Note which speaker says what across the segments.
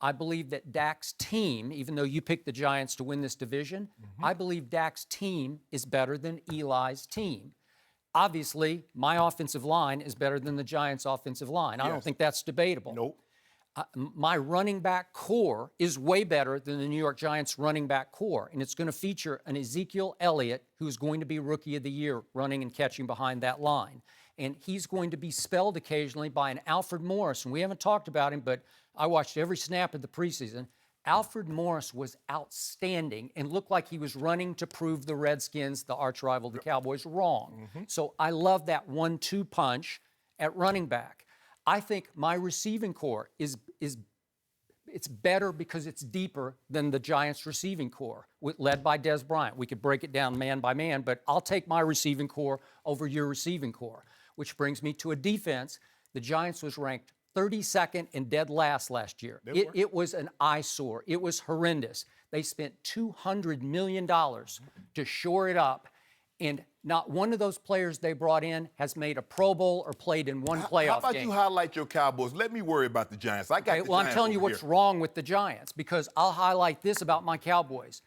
Speaker 1: I believe that Dak's team, even though you picked the Giants to win this division, I believe Dak's team is better than Eli's team. Obviously, my offensive line is better than the Giants' offensive line. I don't think that's debatable.
Speaker 2: Nope.
Speaker 1: My running back core is way better than the New York Giants running back core, and it's going to feature an Ezekiel Elliott who's going to be Rookie of the Year running and catching behind that line. And he's going to be spelled occasionally by an Alfred Morris, and we haven't talked about him, but I watched every snap of the preseason. Alfred Morris was outstanding and looked like he was running to prove the Redskins, the arch rival, the Cowboys, wrong. So I love that 1-2 punch at running back. I think my receiving core is it's better because it's deeper than the Giants' receiving core, led by Des Bryant. We could break it down man by man, but I'll take my receiving core over your receiving core, which brings me to a defense. The Giants was ranked 32nd and dead last year. It was an eyesore. It was horrendous. They spent $200 million to shore it up, and not one of those players they brought in has made a Pro Bowl or played in one playoff game.
Speaker 2: How about you highlight your Cowboys? Let me worry about the Giants. I got the Giants.
Speaker 1: Well, I'm telling you what's wrong with the Giants, because I'll highlight this about my Cowboys.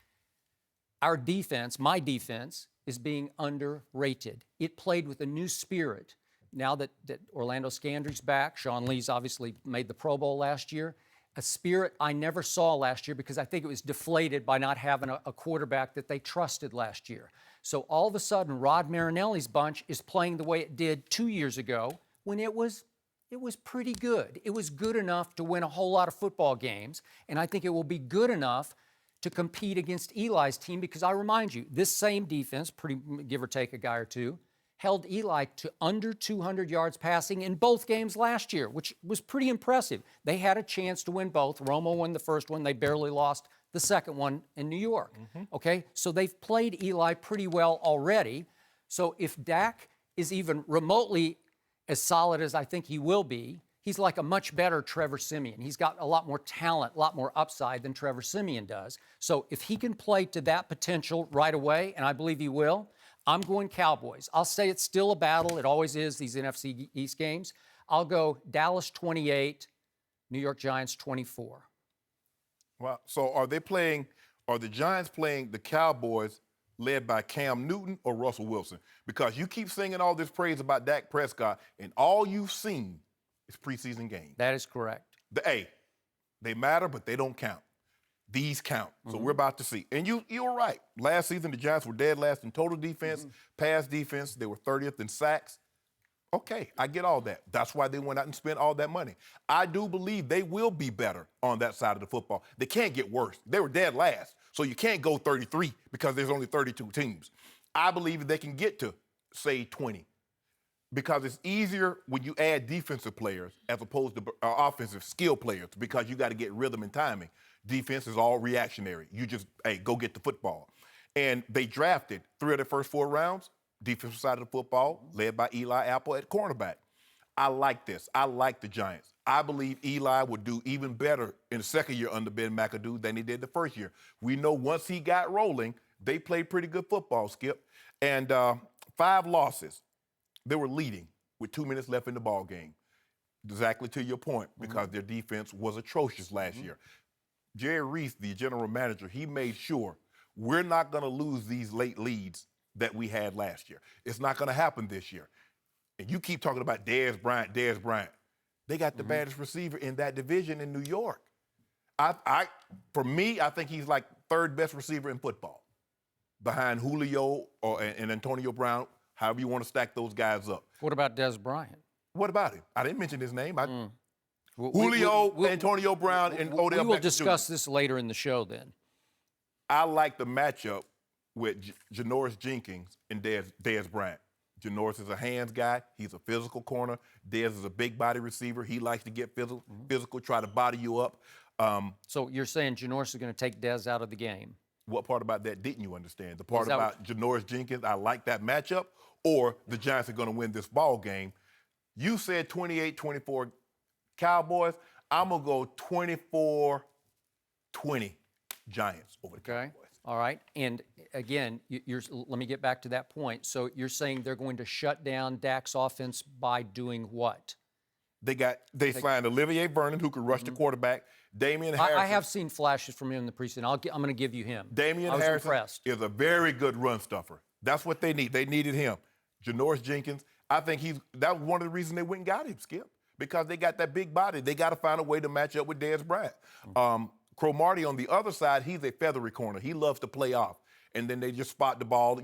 Speaker 1: Our defense, my defense, is being underrated. It played with a new spirit. Now that Orlando Scandrick's back, Sean Lee's obviously made the Pro Bowl last year, a spirit I never saw last year because I think it was deflated by not having a quarterback that they trusted last year. So all of a sudden, Rod Marinelli's bunch is playing the way it did 2 years ago when it was pretty good. It was good enough to win a whole lot of football games, and I think it will be good enough to compete against Eli's team because I remind you, this same defense, give or take a guy or two, held Eli to under 200 yards passing in both games last year, which was pretty impressive. They had a chance to win both. Romo won the first one. They barely lost the second one in New York. Okay? So they've played Eli pretty well already. So if Dak is even remotely as solid as I think he will be, he's like a much better Trevor Siemian. He's got a lot more talent, a lot more upside than Trevor Siemian does. So if he can play to that potential right away, and I believe he will, I'm going Cowboys. I'll say it's still a battle. It always is, these NFC East games. I'll go Dallas 28, New York Giants 24.
Speaker 2: Well, so are the Giants playing the Cowboys led by Cam Newton or Russell Wilson? Because you keep singing all this praise about Dak Prescott, and all you've seen is preseason games.
Speaker 1: That is correct.
Speaker 2: They matter, but they don't count. These count. So we're about to see. And you were right. Last season, the Giants were dead last in total defense, pass defense. They were 30th in sacks. Okay, I get all that. That's why they went out and spent all that money. I do believe they will be better on that side of the football. They can't get worse. They were dead last, so you can't go 33 because there's only 32 teams. I believe they can get to, say, 20 because it's easier when you add defensive players as opposed to offensive skill players because you got to get rhythm and timing. Defense is all reactionary. You just, go get the football. And they drafted 3 of their first 4 rounds, defensive side of the football, led by Eli Apple at cornerback. I like this. I like the Giants. I believe Eli would do even better in the second year under Ben McAdoo than he did the first year. We know once he got rolling, they played pretty good football, Skip. And 5 losses. They were leading with 2 minutes left in the ball game. Exactly to your point, because their defense was atrocious last year. Jerry Reese, the general manager, he made sure we're not going to lose these late leads that we had last year. It's not going to happen this year. And you keep talking about Dez Bryant. They got the baddest receiver in that division in New York. For me, I think he's like 3rd best receiver in football, behind Julio and Antonio Brown, however you want to stack those guys up.
Speaker 1: What about Dez Bryant?
Speaker 2: What about him? I didn't mention his name. Julio, Antonio Brown, and Odell Beckham.
Speaker 1: We will discuss this later in the show then.
Speaker 2: I like the matchup with Janoris Jenkins and Dez Bryant. Janoris is a hands guy. He's a physical corner. Dez is a big body receiver. He likes to get physical, try to body you up.
Speaker 1: So you're saying Janoris is going to take Dez out of the game?
Speaker 2: What part about that didn't you understand? The part about Janoris Jenkins, I like that matchup, or the Giants are going to win this ball game. You said 28-24 Cowboys. I'm going to go 24-20 Giants over the Cowboys.
Speaker 1: All right. And again, let me get back to that point. So you're saying they're going to shut down Dak's offense by doing what?
Speaker 2: They signed Olivier Vernon, who could rush the quarterback. Damian Harrison.
Speaker 1: I have seen flashes from him in the preseason. I'm going to give you him.
Speaker 2: Damian
Speaker 1: I was
Speaker 2: Harrison
Speaker 1: impressed.
Speaker 2: is a very good run stuffer. That's what they need. They needed him. Janoris Jenkins, I think that was one of the reasons they went and got him, Skip, because they got that big body. They got to find a way to match up with Dez Bryant. Cromartie on the other side, he's a feathery corner. He loves to play off. And then they just spot the ball,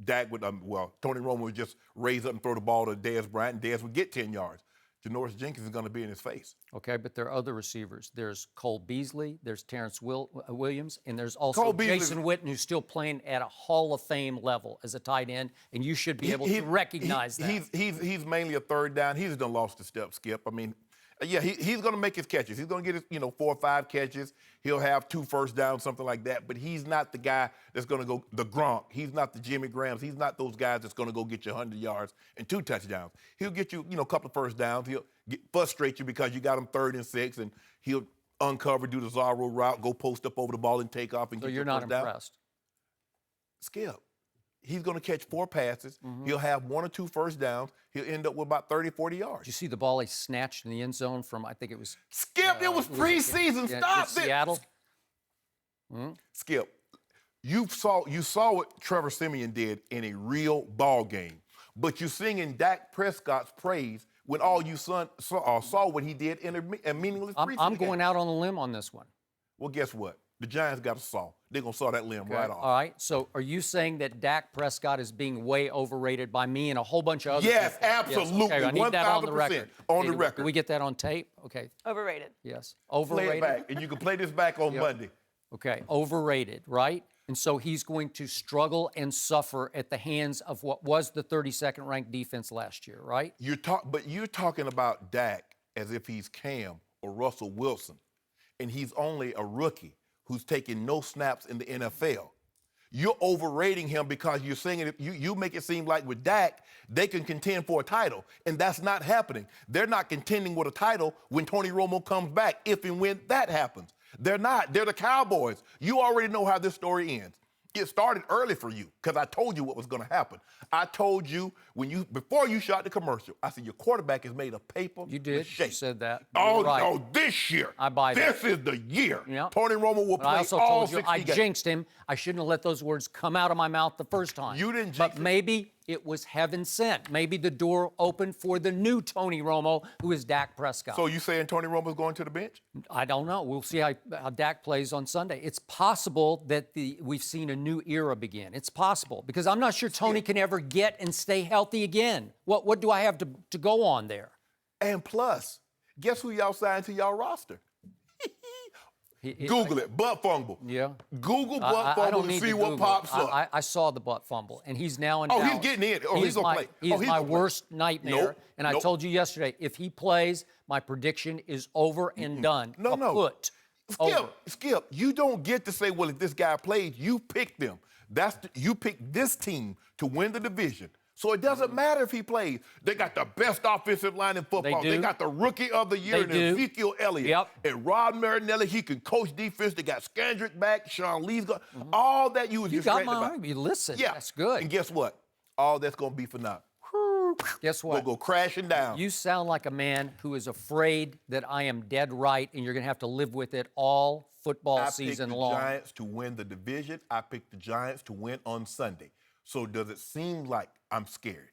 Speaker 2: Dak would, Tony Romo would just raise up and throw the ball to Dez Bryant, and Dez would get 10 yards. Janoris Jenkins is going to be in his face.
Speaker 1: Okay, but there are other receivers. There's Cole Beasley, there's Terrence Williams, and there's also Jason Witten, who's still playing at a Hall of Fame level as a tight end, and you should be able to recognize that.
Speaker 2: He's mainly a third down. He's done lost a step, Skip. I mean, yeah, he's going to make his catches. He's going to get his, 4 or 5 catches. He'll have 2 first downs, something like that. But he's not the guy that's going to go the Gronk. He's not the Jimmy Grahams. He's not those guys that's going to go get you 100 yards and 2 touchdowns. He'll get you, a couple of first downs. He'll frustrate you because you got him 3rd and 6, and he'll uncover, do the Zorro route, go post up over the ball and take off and get your first down. So
Speaker 1: you're not impressed?
Speaker 2: Skip. He's going to catch 4 passes. He'll have 1 or 2 first downs. He'll end up with about 30, 40 yards.
Speaker 1: Did you see the ball he snatched in the end zone from, I think it was...
Speaker 2: Skip, it was preseason. Stop it.
Speaker 1: Seattle?
Speaker 2: Skip, you saw what Trevor Siemian did in a real ball game. But you're singing Dak Prescott's praise when all you saw what he did in a meaningless preseason
Speaker 1: I'm going out on a limb on this one.
Speaker 2: Well, guess what? The Giants got a saw. They're going to saw that limb right off.
Speaker 1: All right. So are you saying that Dak Prescott is being way overrated by me and a whole bunch of other
Speaker 2: Yes,
Speaker 1: people?
Speaker 2: absolutely.
Speaker 1: Yes. Okay, I need that on the record.
Speaker 2: On the record.
Speaker 1: Can we get that on tape? Okay.
Speaker 3: Overrated.
Speaker 1: Yes. Overrated.
Speaker 2: Play it back, and you can play this back on Monday.
Speaker 1: Okay. Overrated, right? And so he's going to struggle and suffer at the hands of what was the 32nd ranked defense last year, right?
Speaker 2: But you're talking about Dak as if he's Cam or Russell Wilson, and he's only a rookie who's taking no snaps in the NFL. You're overrating him because you're saying you make it seem like with Dak, they can contend for a title, and that's not happening. They're not contending with a title when Tony Romo comes back, if and when that happens. They're not. They're the Cowboys. You already know how this story ends. It started early for you because I told you what was going to happen. I told you before you shot the commercial, I said your quarterback is made of paper.
Speaker 1: You did. You said that.
Speaker 2: Oh,
Speaker 1: right.
Speaker 2: No, this year.
Speaker 1: I buy that.
Speaker 2: This is the year.
Speaker 1: Yep.
Speaker 2: Tony Romo will play
Speaker 1: I also
Speaker 2: all
Speaker 1: told you
Speaker 2: 60
Speaker 1: I
Speaker 2: games.
Speaker 1: jinxed him. I shouldn't have let those words come out of my mouth the first time.
Speaker 2: You didn't jinx
Speaker 1: But
Speaker 2: him.
Speaker 1: maybe it was heaven sent. Maybe the door opened for the new Tony Romo, who is Dak Prescott.
Speaker 2: So you saying Tony Romo's going to the bench?
Speaker 1: I don't know. We'll see how Dak plays on Sunday. It's possible that we've seen a new era begin. It's possible because I'm not sure Tony can ever get and stay healthy again. What do I have to go on there?
Speaker 2: And plus, guess who y'all signed to y'all roster? Google it, butt fumble.
Speaker 1: Yeah.
Speaker 2: Google butt fumble and see what pops up.
Speaker 1: I saw the butt fumble, and he's now in
Speaker 2: Oh,
Speaker 1: Dallas.
Speaker 2: he's getting in. Oh, he's going to play.
Speaker 1: He's my worst nightmare.
Speaker 2: Nope.
Speaker 1: And I told you yesterday, if he plays, my prediction is over and done.
Speaker 2: No.
Speaker 1: Over.
Speaker 2: Skip, you don't get to say, well, if this guy plays, you picked them. You picked this team to win the division. So it doesn't matter if he plays. They got the best offensive line in football.
Speaker 1: They do.
Speaker 2: They got the rookie of the year in Ezekiel Elliott.
Speaker 1: Yep.
Speaker 2: And Rod Marinelli, he can coach defense. They got Skandrick back. Sean Lee's got all that you was
Speaker 1: You
Speaker 2: just
Speaker 1: got
Speaker 2: ranting
Speaker 1: my
Speaker 2: about.
Speaker 1: argument. Listen,
Speaker 2: Yeah.
Speaker 1: that's good.
Speaker 2: And guess what? All that's going to be for now.
Speaker 1: Guess what?
Speaker 2: We'll go crashing down.
Speaker 1: You sound like a man who is afraid that I am dead right, and you're going to have to live with it all football season long.
Speaker 2: I picked the Giants to win the division. I picked the Giants to win on Sunday. So does it seem like I'm scared?